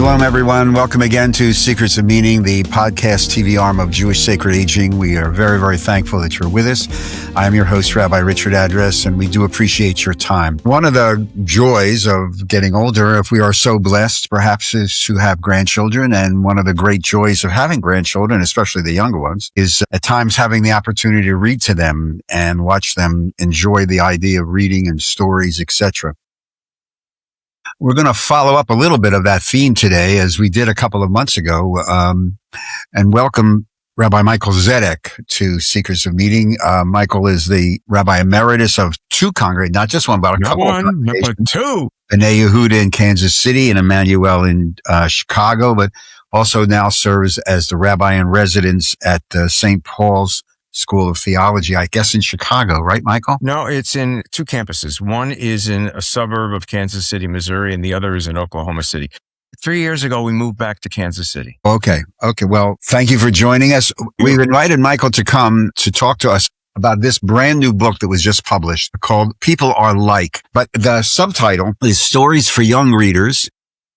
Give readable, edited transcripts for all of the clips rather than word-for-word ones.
Shalom, everyone. Welcome again to Secrets of Meaning, the podcast TV arm of Jewish Sacred Aging. We are very, very thankful that you're with us. I'm your host, Rabbi Address, and we do appreciate your time. One of the joys of getting older, if we are so blessed, perhaps, is to have grandchildren. And one of the great joys of having grandchildren, especially the younger ones, is at times having the opportunity to read to them and watch them enjoy the idea of reading and stories, etc. We're going to follow up a little bit of that theme today, as we did a couple of months ago, and welcome Rabbi Michael Zedek to Secrets of Meaning. Michael is the Rabbi Emeritus of two congregations, not just one, but a couple of congregations. But two. B'nai Yehuda in Kansas City and Emmanuel in Chicago, but also now serves as the Rabbi in Residence at St. Paul's School of Theology, I guess in Chicago, right, Michael? No, it's in two campuses. One is in a suburb of Kansas City, Missouri, and the other is in Oklahoma City. 3 years ago, we moved back to Kansas City. Okay. Well, thank you for joining us. We've invited Michael to come to talk to us about this brand new book that was just published called People Are Like. But the subtitle is Stories for Young Readers.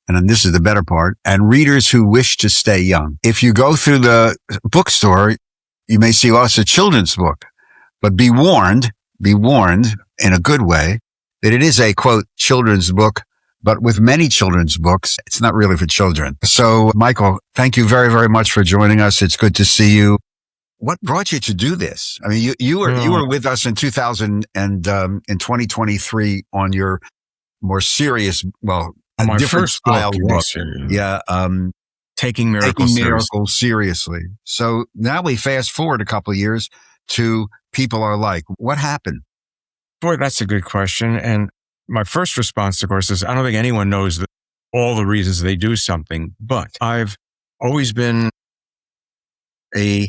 And then this is the better part, and readers who wish to stay young. If you go through the bookstore, you may see, well, it's a children's book, but be warned in a good way that it is a, quote, children's book, but with many children's books, it's not really for children. So, Michael, thank you very, very much for joining us. It's good to see you. What brought you to do this? I mean, you were with us in 2023 on your more serious, well, my different first style book. Yeah. Taking miracles seriously. So now we fast forward a couple of years to People Are Like. What happened? Boy, that's a good question. And my first response, of course, is I don't think anyone knows all the reasons they do something, but I've always been a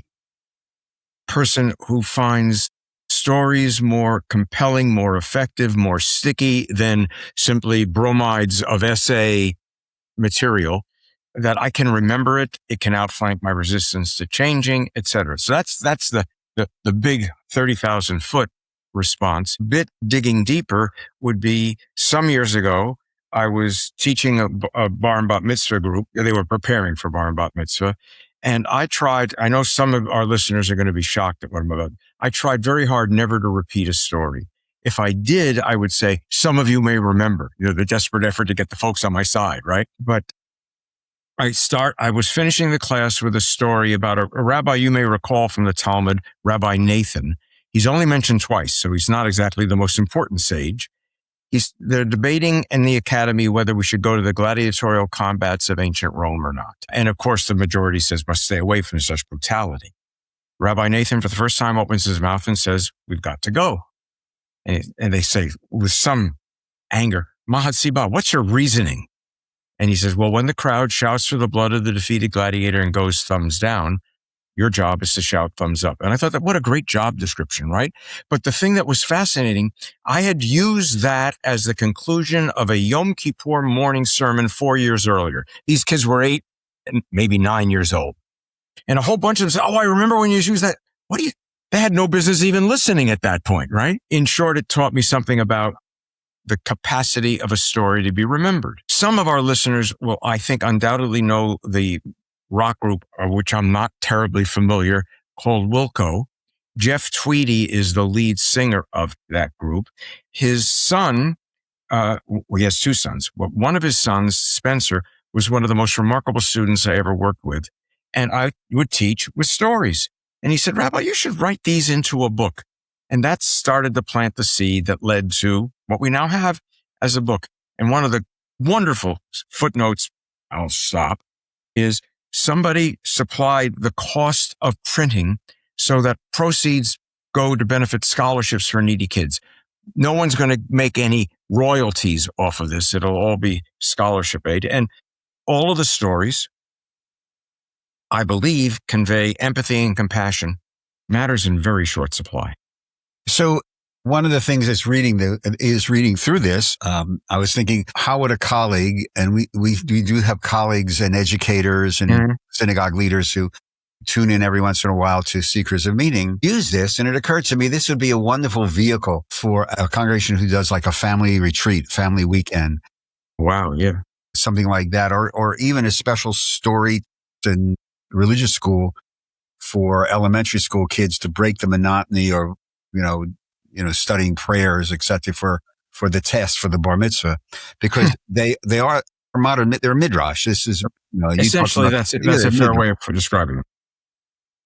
person who finds stories more compelling, more effective, more sticky than simply bromides of essay material. That I can remember it can outflank my resistance to changing, etc. So that's the big 30,000 foot response. Bit digging deeper would be some years ago, I was teaching a bar and bat mitzvah group. They were preparing for bar and bat mitzvah. And I know some of our listeners are going to be shocked at what I'm about. I tried very hard never to repeat a story. If I did, I would say, some of you may remember, the desperate effort to get the folks on my side, right? But I was finishing the class with a story about a rabbi you may recall from the Talmud, Rabbi Nathan. He's only mentioned twice, so he's not exactly the most important sage. They're debating in the academy whether we should go to the gladiatorial combats of ancient Rome or not. And of course, the majority says must stay away from such brutality. Rabbi Nathan, for the first time, opens his mouth and says, we've got to go. And they say, with some anger, Mahat Siba, what's your reasoning? And he says, well, when the crowd shouts for the blood of the defeated gladiator and goes thumbs down, your job is to shout thumbs up. And I thought that what a great job description, right? But the thing that was fascinating, I had used that as the conclusion of a Yom Kippur morning sermon 4 years earlier. These kids were 8 and maybe 9 years old. And a whole bunch of them said, oh, I remember when you used that. They had no business even listening at that point, right? In short, it taught me something about the capacity of a story to be remembered. Some of our listeners will, I think, undoubtedly know the rock group, of which I'm not terribly familiar, called Wilco. Jeff Tweedy is the lead singer of that group. His son, he has two sons. Well, one of his sons, Spencer, was one of the most remarkable students I ever worked with. And I would teach with stories. And he said, Rabbi, you should write these into a book. And that started to plant the seed that led to what we now have as a book. And one of the wonderful footnotes, I'll stop, is somebody supplied the cost of printing so that proceeds go to benefit scholarships for needy kids. No one's going to make any royalties off of this. It'll all be scholarship aid. And all of the stories, I believe, convey empathy and compassion. Matters in very short supply. So one of the things that's reading through this, I was thinking, how would a colleague, and we do have colleagues and educators and synagogue leaders who tune in every once in a while to Secrets of Meaning, use this. And it occurred to me, this would be a wonderful vehicle for a congregation who does like a family retreat, family weekend. Wow. Yeah. something like that, or even a special story in religious school for elementary school kids to break the monotony, or studying prayers, etc. for the test for the bar mitzvah, because they are modern. They're midrash. This is you talking Essentially, about, that's a fair way of describing them.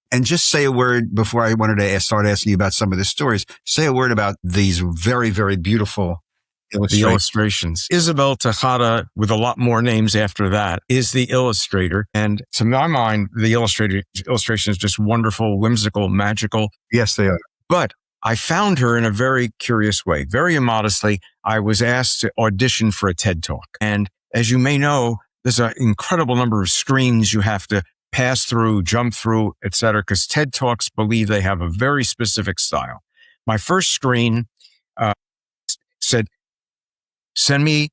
And just say a word before I wanted to start asking you about some of the stories. Say a word about these very, very beautiful The illustrations. Isabel Tejada, with a lot more names after that, is the illustrator. And to my mind, the illustration is just wonderful, whimsical, magical. Yes, they are. But I found her in a very curious way. Very immodestly, I was asked to audition for a TED Talk. And as you may know, there's an incredible number of screens you have to pass through, jump through, etc., because TED Talks believe they have a very specific style. My first screen said, send me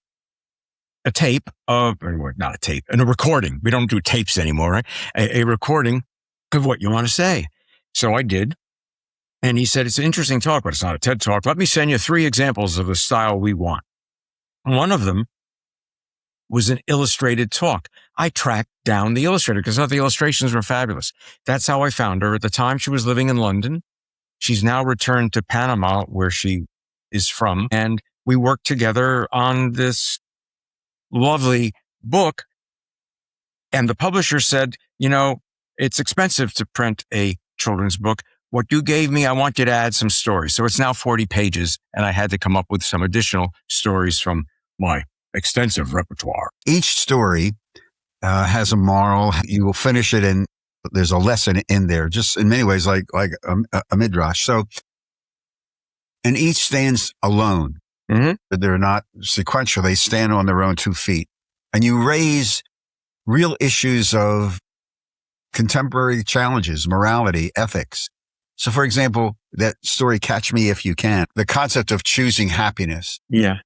a tape of, or not a tape, and a recording. We don't do tapes anymore, right? A recording of what you want to say. So I did. And he said, it's an interesting talk, but it's not a TED Talk. Let me send you 3 examples of the style we want. One of them was an illustrated talk. I tracked down the illustrator because I thought the illustrations were fabulous. That's how I found her. At the time, she was living in London. She's now returned to Panama, where she is from. And we worked together on this lovely book. And the publisher said, it's expensive to print a children's book. What you gave me, I want you to add some stories. So it's now 40 pages. And I had to come up with some additional stories from my extensive repertoire. Each story has a moral. You will finish it, and there's a lesson in there, just in many ways like a midrash. So, and each stands alone. Mm-hmm. They're not sequential. They stand on their own 2 feet. And you raise real issues of contemporary challenges, morality, ethics. So, for example, that story, Catch Me If You Can, the concept of choosing happiness. Yeah.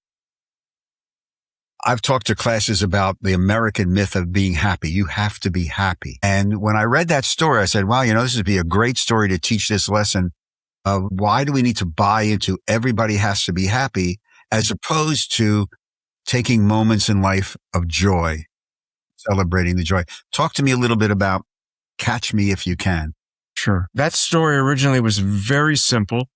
I've talked to classes about the American myth of being happy. You have to be happy. And when I read that story, I said, wow, this would be a great story to teach this lesson of why do we need to buy into everybody has to be happy, as opposed to taking moments in life of joy, celebrating the joy. Talk to me a little bit about Catch Me If You Can. Sure. That story originally was very simple.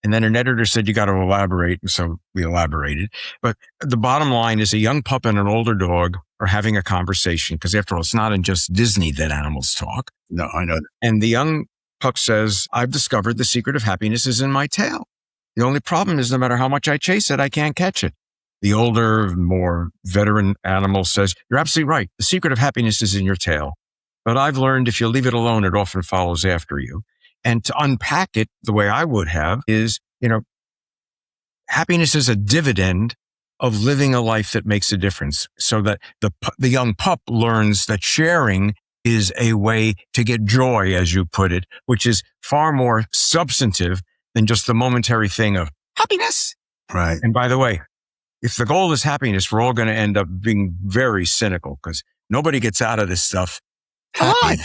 And then an editor said, you got to elaborate. And so we elaborated. But the bottom line is a young pup and an older dog are having a conversation, because after all, it's not in just Disney that animals talk. No, I know that. And the young pup says, I've discovered the secret of happiness is in my tail. The only problem is no matter how much I chase it, I can't catch it. The older, more veteran animal says, you're absolutely right. The secret of happiness is in your tail. But I've learned if you leave it alone, it often follows after you. And to unpack it the way I would have is, happiness is a dividend of living a life that makes a difference, so that the young pup learns that sharing is a way to get joy, as you put it, which is far more substantive than just the momentary thing of happiness. Right. And by the way, if the goal is happiness, we're all going to end up being very cynical, because nobody gets out of this stuff happy.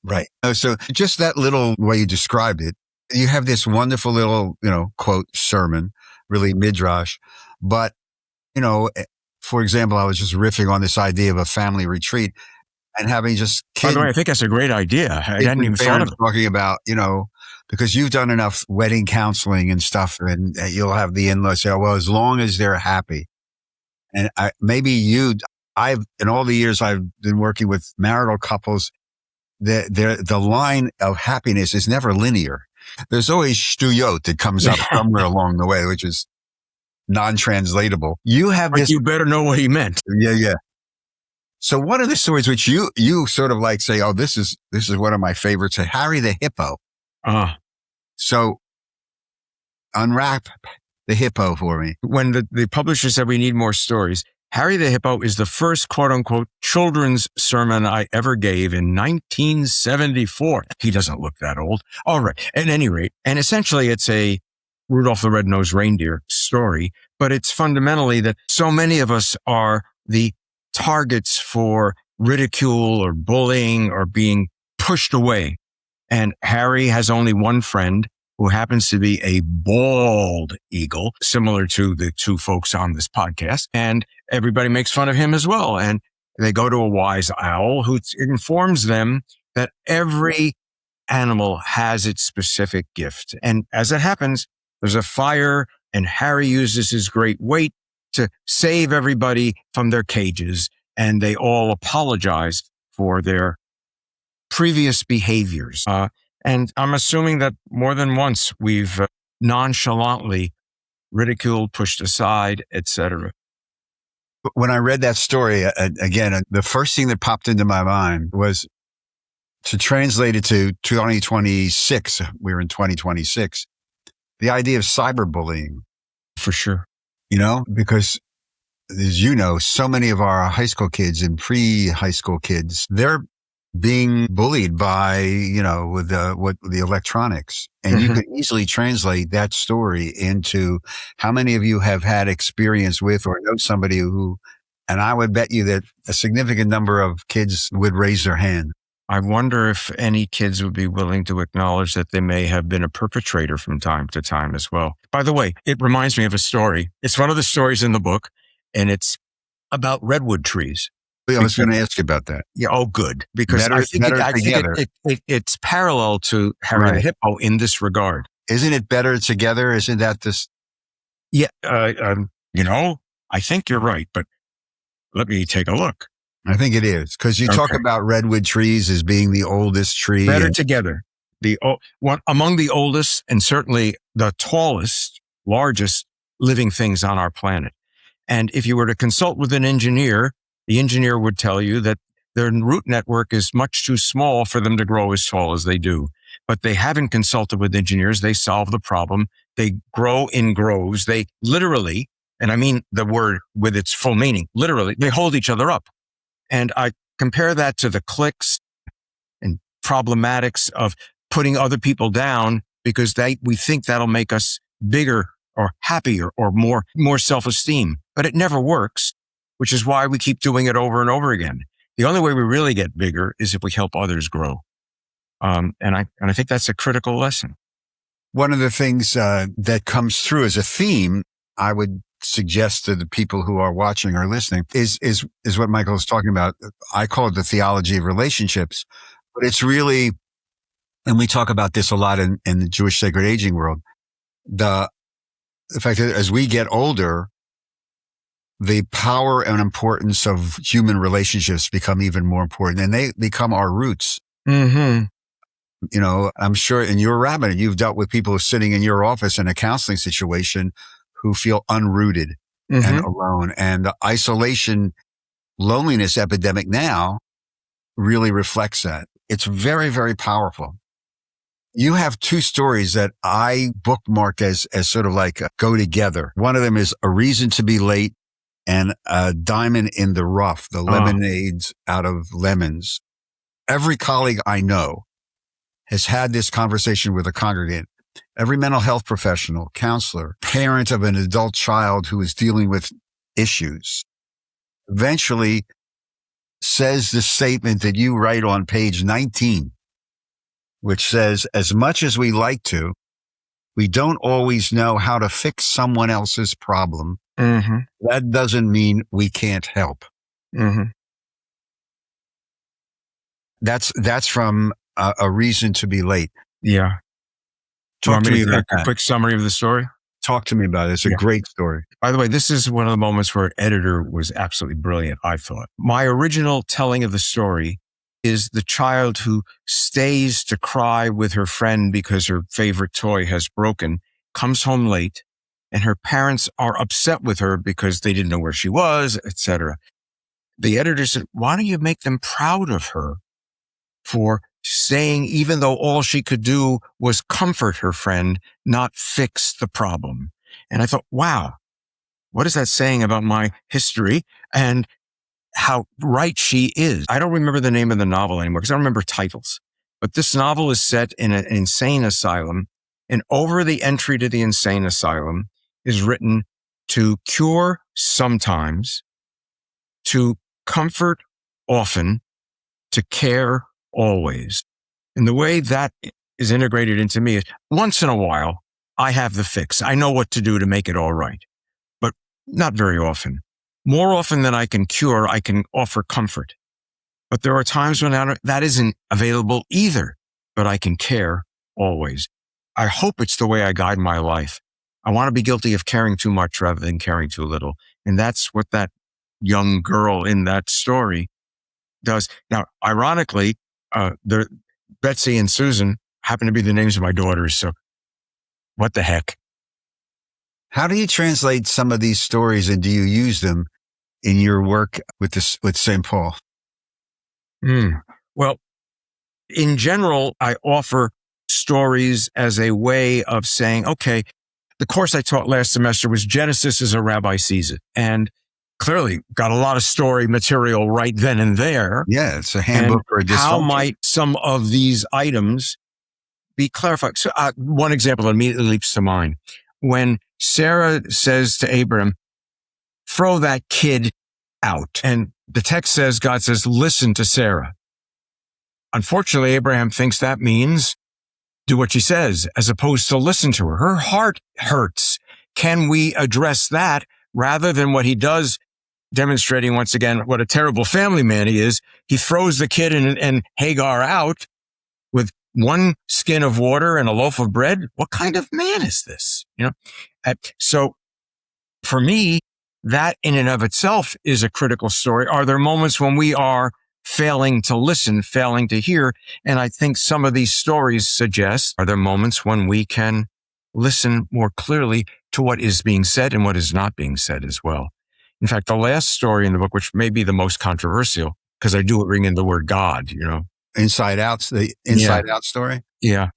Right. So just that little way you described it, you have this wonderful little, quote, sermon, really midrash. But, for example, I was just riffing on this idea of a family retreat and having just kids. By the way, I think that's a great idea. I hadn't even thought of it. Talking about, because you've done enough wedding counseling and stuff, and you'll have the in-laws say, well, as long as they're happy. And in all the years I've been working with marital couples, the line of happiness is never linear. There's always shtuyot that comes up somewhere along the way, which is non-translatable. You have this. You better know what he meant. Yeah. So one of the stories which you sort of like say, oh, this is one of my favorites, Harry the Hippo. So unwrap the hippo for me. When the publisher said we need more stories, Harry the Hippo is the first quote-unquote children's sermon I ever gave in 1974. He doesn't look that old. All right. At any rate, and essentially it's a Rudolph the Red-Nosed Reindeer story, but it's fundamentally that so many of us are the targets for ridicule or bullying or being pushed away. And Harry has only one friend, who happens to be a bald eagle, similar to the 2 folks on this podcast. And everybody makes fun of him as well. And They go to a wise owl who informs them that every animal has its specific gift. And as it happens, there's a fire, and Harry uses his great weight to save everybody from their cages. And they all apologize for their previous behaviors. And I'm assuming that more than once we've nonchalantly ridiculed, pushed aside, etc. When I read that story, again, the first thing that popped into my mind was to translate it to 2026. We're in 2026. The idea of cyberbullying. For sure. Because as you know, so many of our high school kids and pre-high school kids, they're being bullied by, with the electronics. And you could easily translate that story into how many of you have had experience with or know somebody who, and I would bet you that a significant number of kids would raise their hand. I wonder if any kids would be willing to acknowledge that they may have been a perpetrator from time to time as well. By the way, it reminds me of a story. It's one of the stories in the book, and it's about redwood trees. I was going to ask you about that. Yeah. Oh, good. Because I think it's parallel to Harry the Hippo in this regard. Isn't it better together? Isn't that this? Yeah. I think you're right, but let me take a look. I think it is, because you talk about redwood trees as being the oldest tree. Better together. Among the oldest and certainly the tallest, largest living things on our planet. And if you were to consult with an engineer, the engineer would tell you that their root network is much too small for them to grow as tall as they do. But they haven't consulted with engineers. They solve the problem. They grow in groves. They literally, and I mean the word with its full meaning, literally, they hold each other up. And I compare that to the cliques and problematics of putting other people down because we think that'll make us bigger or happier or more self-esteem. But it never works, which is why we keep doing it over and over again. The only way we really get bigger is if we help others grow. And I think that's a critical lesson. One of the things that comes through as a theme, I would suggest to the people who are watching or listening is what Michael is talking about. I call it the theology of relationships, but it's really, and we talk about this a lot in the Jewish sacred aging world, the fact that as we get older, the power and importance of human relationships become even more important, and they become our roots. Mm-hmm. I'm sure in your rabbinate, you've dealt with people sitting in your office in a counseling situation who feel unrooted and alone. And the isolation, loneliness epidemic now really reflects that. It's very, very powerful. You have two stories that I bookmarked as sort of like go together. One of them is A Reason to Be Late and A Diamond in the Rough, the lemonades out of lemons. Every colleague I know has had this conversation with a congregant. Every mental health professional, counselor, parent of an adult child who is dealing with issues eventually says the statement that you write on page 19, which says, as much as we like to, we don't always know how to fix someone else's problem. Mm-hmm. That doesn't mean we can't help. Mm-hmm. That's from A Reason to Be Late. Yeah. Talk to me about a quick summary of the story. Talk to me about it. It's a great story. By the way, this is one of the moments where an editor was absolutely brilliant, I thought. My original telling of the story is the child who stays to cry with her friend because her favorite toy has broken, comes home late, and her parents are upset with her because they didn't know where she was, etc. The editor said, why don't you make them proud of her for saying, even though all she could do was comfort her friend, not fix the problem. And I thought, wow, what is that saying about my history and how right she is? I don't remember the name of the novel anymore because I don't remember titles. But this novel is set in an insane asylum, and over the entry to the insane asylum is written, to cure sometimes, to comfort often, to care always. And the way that is integrated into me is once in a while, I have the fix. I know what to do to make it all right, but not very often. more often than I can cure, I can offer comfort. But there are times when that isn't available either, but I can care always. I hope it's the way I guide my life. I want to be guilty of caring too much rather than caring too little. And that's what that young girl in that story does. Now, ironically, Betsy and Susan happen to be the names of my daughters. So what the heck? How do you translate some of these stories, and do you use them in your work with St. Paul? Well, in general, I offer stories as a way of saying, okay, the course I taught last semester was Genesis as a Rabbi Sees It. And clearly got a lot of story material right then and there. Yeah, it's a handbook for a dysfunction. How might some of these items be clarified? So one example that immediately leaps to mind. When Sarah says to Abraham, throw that kid out. And the text says, God says, listen to Sarah. Unfortunately, Abraham thinks that means do what she says, as opposed to listen to her. Her heart hurts. Can we address that rather than what he does, demonstrating once again what a terrible family man he is? He throws the kid and Hagar out with one skin of water and a loaf of bread. What kind of man is this? So for me, that in and of itself is a critical story. Are there moments when we are failing to listen, failing to hear? And I think some of these stories suggest, are there moments when we can listen more clearly to what is being said and what is not being said as well? In fact, the last story in the book, which may be the most controversial, because I do bring in the word God, Inside Out, the Inside Out story? Yeah.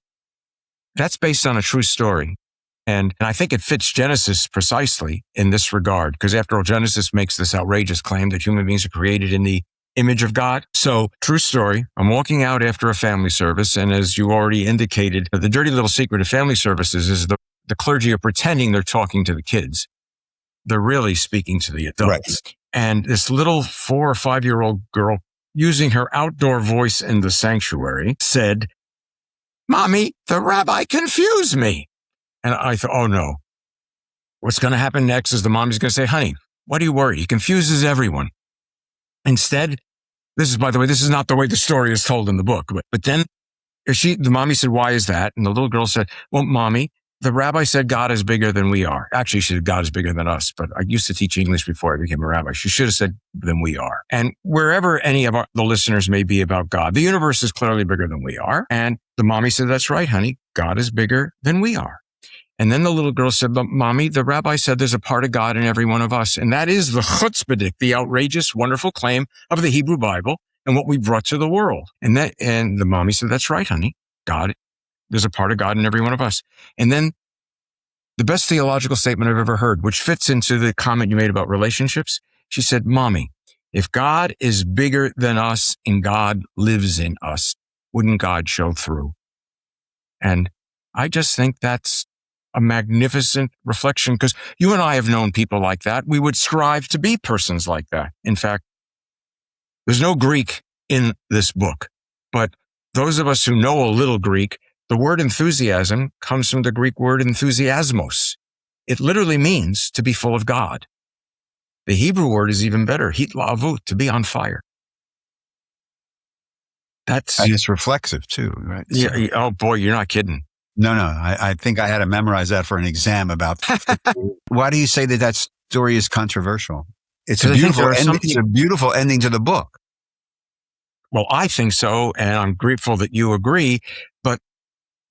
That's based on a true story. And I think it fits Genesis precisely in this regard, because after all, Genesis makes this outrageous claim that human beings are created in the image of God. So, true story. I'm walking out after a family service, and as you already indicated, the dirty little secret of family services is the clergy are pretending they're talking to the kids. They're really speaking to the adults. Right. And this little 4 or 5-year-old girl, using her outdoor voice in the sanctuary, said, "Mommy, the rabbi confused me." And I thought, oh no. What's going to happen next is the mommy's going to say, "Honey, what are you worried? He confuses everyone." Instead, this is not the way the story is told in the book. But then the mommy said, "Why is that?" And the little girl said, "Well, Mommy, the rabbi said God is bigger than we are." Actually, she said God is bigger than us, but I used to teach English before I became a rabbi. She should have said than we are. And wherever any of the listeners may be about God, the universe is clearly bigger than we are. And the mommy said, "That's right, honey. God is bigger than we are." And then the little girl said, "But Mommy, the rabbi said there's a part of God in every one of us." And that is the chutzpahdik, the outrageous, wonderful claim of the Hebrew Bible and what we brought to the world. And the mommy said, "That's right, honey. God, there's a part of God in every one of us." And then the best theological statement I've ever heard, which fits into the comment you made about relationships. She said, "Mommy, if God is bigger than us and God lives in us, wouldn't God show through?" And I just think that's a magnificent reflection, because you and I have known people like that. We would strive to be persons like that. In fact, there's no Greek in this book, but those of us who know a little Greek, the word enthusiasm comes from the Greek word enthusiasmos. It literally means to be full of God. The Hebrew word is even better, hitlaavut, to be on fire. And it's reflexive too, right? Yeah. So, oh boy, you're not kidding. No, I think I had to memorize that for an exam about. Why do you say that story is controversial? It's a beautiful ending to the book. Well, I think so, and I'm grateful that you agree. But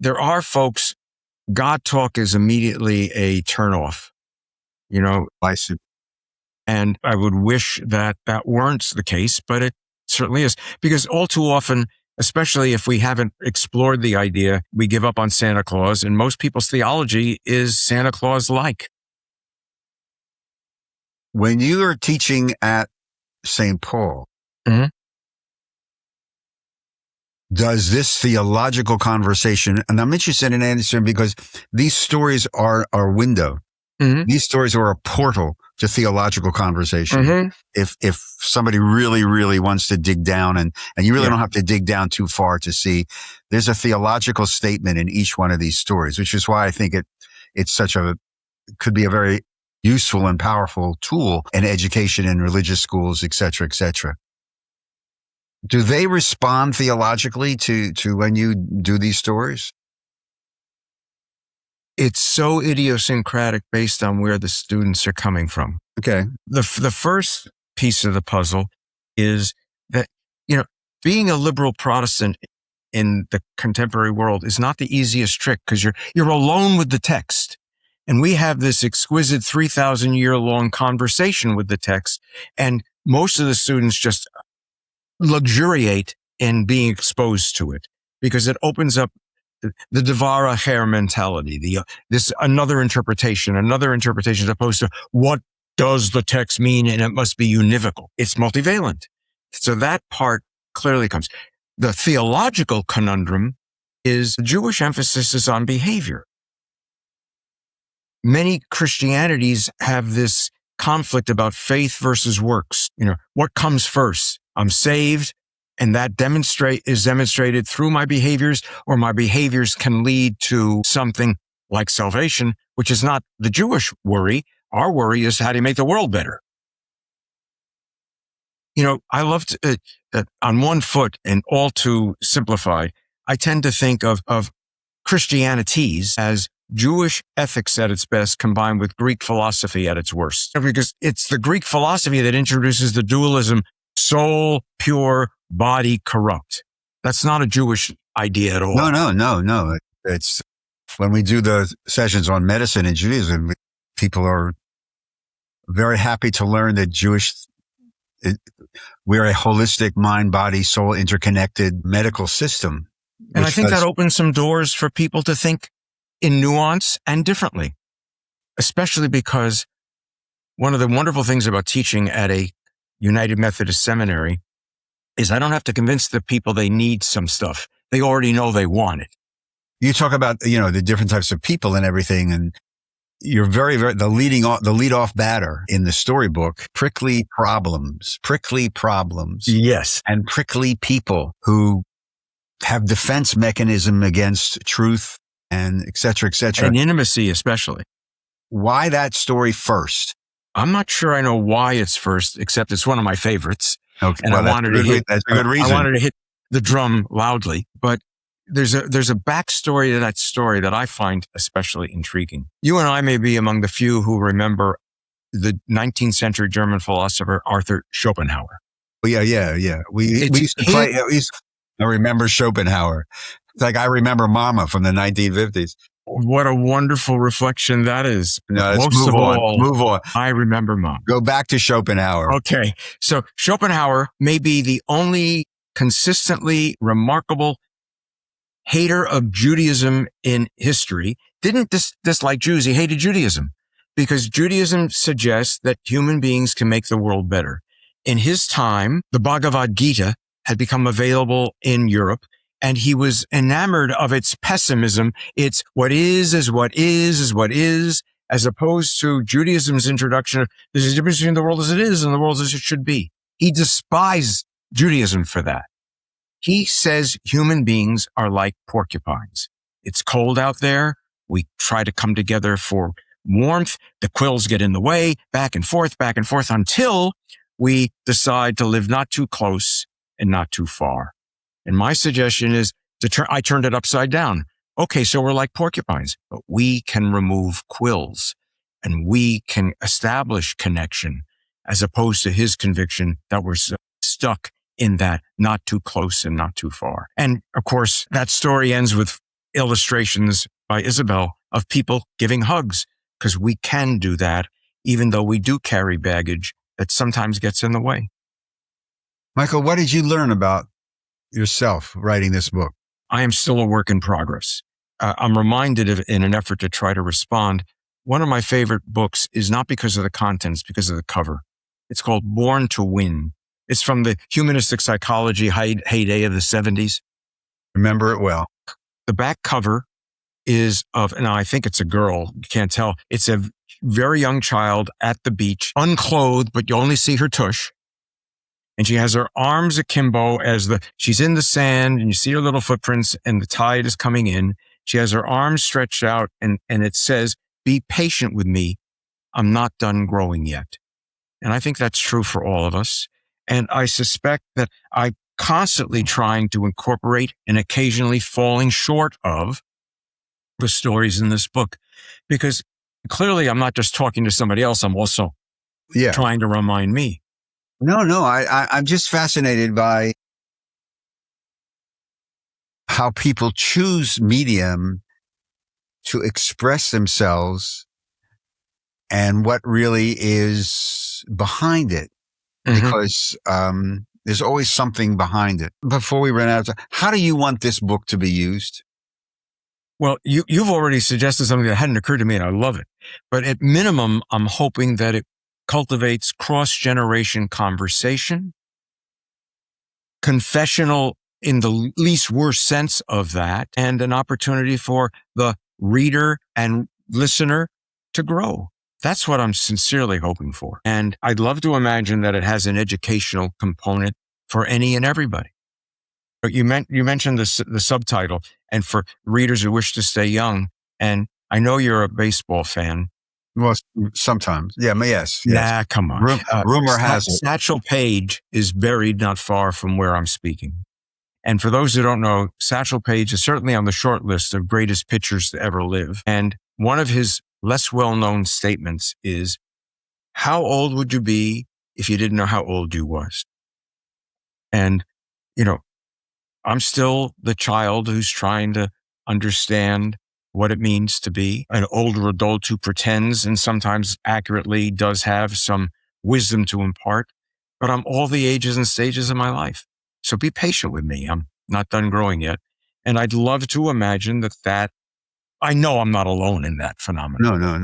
there are folks, God talk is immediately a turnoff. I see. And I would wish that weren't the case, but it certainly is. Because all too often, especially if we haven't explored the idea, we give up on Santa Claus, and most people's theology is Santa Claus-like. When you are teaching at St. Paul, does this theological conversation, and I'm interested in answering because these stories are our window. These stories are a portal to theological conversation. If somebody really, really wants to dig down, and you really don't have to dig down too far to see, there's a theological statement in each one of these stories, which is why I think it's could be a very useful and powerful tool in education in religious schools, et cetera, et cetera. Do they respond theologically to when you do these stories? It's so idiosyncratic based on where the students are coming from. Okay. The first piece of the puzzle is that, being a liberal Protestant in the contemporary world is not the easiest trick, because you're alone with the text. And we have this exquisite 3,000-year-long conversation with the text, and most of the students just luxuriate in being exposed to it, because it opens up the Devara Hair mentality, this another interpretation as opposed to what does the text mean, and it must be univocal. It's multivalent. So that part clearly comes. The theological conundrum is Jewish emphasis is on behavior. Many Christianities have this conflict about faith versus works. What comes first? I'm saved, and that is demonstrated through my behaviors, or my behaviors can lead to something like salvation, which is not the Jewish worry. Our worry is, how do you make the world better? I love to, on one foot and all to simplify, I tend to think of Christianities as Jewish ethics at its best combined with Greek philosophy at its worst. Because it's the Greek philosophy that introduces the dualism, soul pure, body corrupt. That's not a Jewish idea at all. No. It's when we do the sessions on medicine in Judaism, people are very happy to learn that we're a holistic mind, body, soul interconnected medical system. And I think that opens some doors for people to think in nuance and differently, especially because one of the wonderful things about teaching at a United Methodist seminary is I don't have to convince the people they need some stuff. They already know they want it. You talk about, the different types of people and everything, and you're very, very, the lead off batter in the storybook, prickly problems. Yes. And prickly people who have defense mechanism against truth and et cetera, et cetera. And intimacy, especially. Why that story first? I'm not sure I know why it's first, except it's one of my favorites. Okay. And well, I wanted to hit, that's a good reason. I wanted to hit the drum loudly, but there's a backstory to that story that I find especially intriguing. You and I may be among the few who remember the 19th century German philosopher Arthur Schopenhauer. Yeah. We used to play. I remember Schopenhauer. It's like I remember Mama from the 1950s. What a wonderful reflection that is. No, let's move on. I remember Mom. Go back to Schopenhauer. Okay. So Schopenhauer may be the only consistently remarkable hater of Judaism in history. Didn't dislike Jews. He hated Judaism because Judaism suggests that human beings can make the world better. In his time, the Bhagavad Gita had become available in Europe, and he was enamored of its pessimism. It's what is what is, as opposed to Judaism's introduction of there's a difference between the world as it is and the world as it should be. He despised Judaism for that. He says human beings are like porcupines. It's cold out there. We try to come together for warmth. The quills get in the way, back and forth, until we decide to live not too close and not too far. And my suggestion is I turned it upside down. Okay, so we're like porcupines, but we can remove quills and we can establish connection, as opposed to his conviction that we're stuck in that not too close and not too far. And of course, that story ends with illustrations by Isabel of people giving hugs, because we can do that, even though we do carry baggage that sometimes gets in the way. Michael, what did you learn about yourself writing this book? I am still a work in progress. I'm reminded of, in an effort to try to respond, one of my favorite books is not because of the contents, because of the cover. It's called Born to Win. It's from the humanistic psychology heyday of the 70s. Remember it well. The back cover is of, and I think it's a girl, you can't tell. It's a very young child at the beach, unclothed, but you only see her tush. And she has her arms akimbo she's in the sand, and you see her little footprints, and the tide is coming in. She has her arms stretched out, and it says, "Be patient with me. I'm not done growing yet. And I think that's true for all of us. And I suspect that I'm constantly trying to incorporate and occasionally falling short of the stories in this book, because clearly I'm not just talking to somebody else. I'm also trying to remind me. No, I'm just fascinated by how people choose medium to express themselves and what really is behind it. Because there's always something behind it. Before we run out of time, how do you want this book to be used? Well, you've already suggested something that hadn't occurred to me, and I love it. But at minimum, I'm hoping that it cultivates cross-generation conversation, confessional in the least worst sense of that, and an opportunity for the reader and listener to grow. That's what I'm sincerely hoping for. And I'd love to imagine that it has an educational component for any and everybody. But you mentioned the subtitle, and for readers who wish to stay young. And I know you're a baseball fan. Well, sometimes. Yeah, yes. Nah, come on. Rumor has it. Satchel Paige is buried not far from where I'm speaking. And for those who don't know, Satchel Paige is certainly on the short list of greatest pitchers to ever live. And one of his less well-known statements is, how old would you be if you didn't know how old you was? And, I'm still the child who's trying to understand what it means to be an older adult who pretends and sometimes accurately does have some wisdom to impart. But I'm all the ages and stages of my life. So be patient with me. I'm not done growing yet. And I'd love to imagine that I know I'm not alone in that phenomenon. No.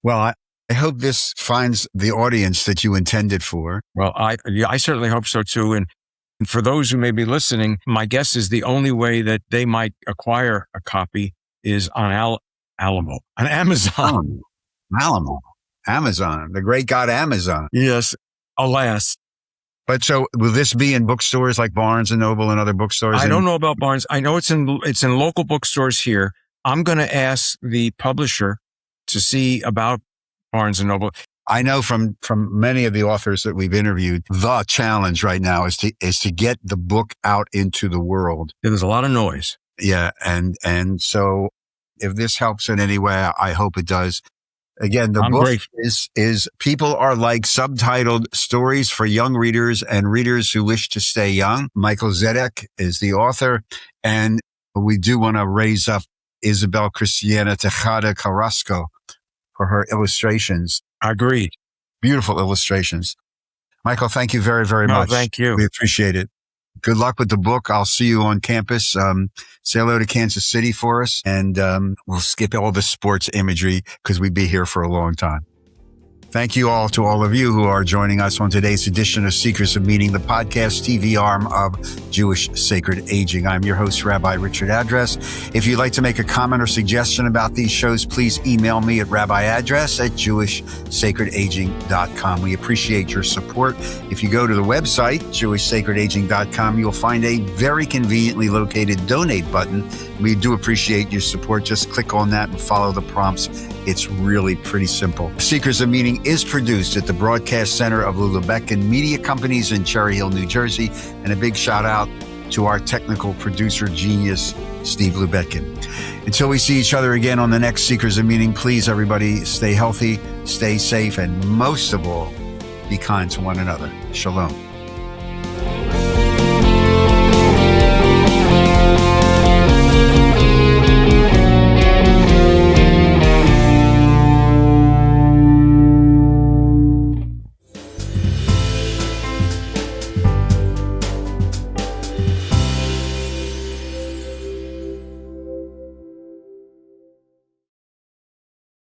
Well, I hope this finds the audience that you intended for. Well, I certainly hope so too. And for those who may be listening, my guess is the only way that they might acquire a copy is on Alamo, on Amazon. Alamo, Amazon, the great God Amazon. Yes, alas. But so will this be in bookstores like Barnes and Noble and other bookstores? I don't know about Barnes. I know it's in local bookstores here. I'm going to ask the publisher to see about Barnes and Noble. I know from many of the authors that we've interviewed, the challenge right now is to get the book out into the world. There's a lot of noise. Yeah. And so if this helps in any way, I hope it does. Again, the book is People Are Like Subtitled Stories for Young Readers and Readers Who Wish to Stay Young. Michael Zedek is the author. And we do want to raise up Isabel Tejada Carrasco for her illustrations. Agreed. Beautiful illustrations. Michael, thank you very, very much. Thank you. We appreciate it. Good luck with the book. I'll see you on campus. Say hello to Kansas City for us. And we'll skip all the sports imagery because we'd be here for a long time. Thank you all to all of you who are joining us on today's edition of Secrets of Meaning, the podcast TV arm of Jewish Sacred Aging. I'm your host, Rabbi Richard Address. If you'd like to make a comment or suggestion about these shows, please email me at Rabbi Address at jewishsacredaging.com. We appreciate your support. If you go to the website, jewishsacredaging.com, you'll find a very conveniently located donate button. We do appreciate your support. Just click on that and follow the prompts. It's really pretty simple. Secrets of Meaning is produced at the Broadcast Center of Lulabeck Media Companies in Cherry Hill, New Jersey. And a big shout out to our technical producer genius, Steve Lubekin. Until we see each other again on the next Secrets of Meaning, please, everybody, stay healthy, stay safe, and most of all, be kind to one another. Shalom.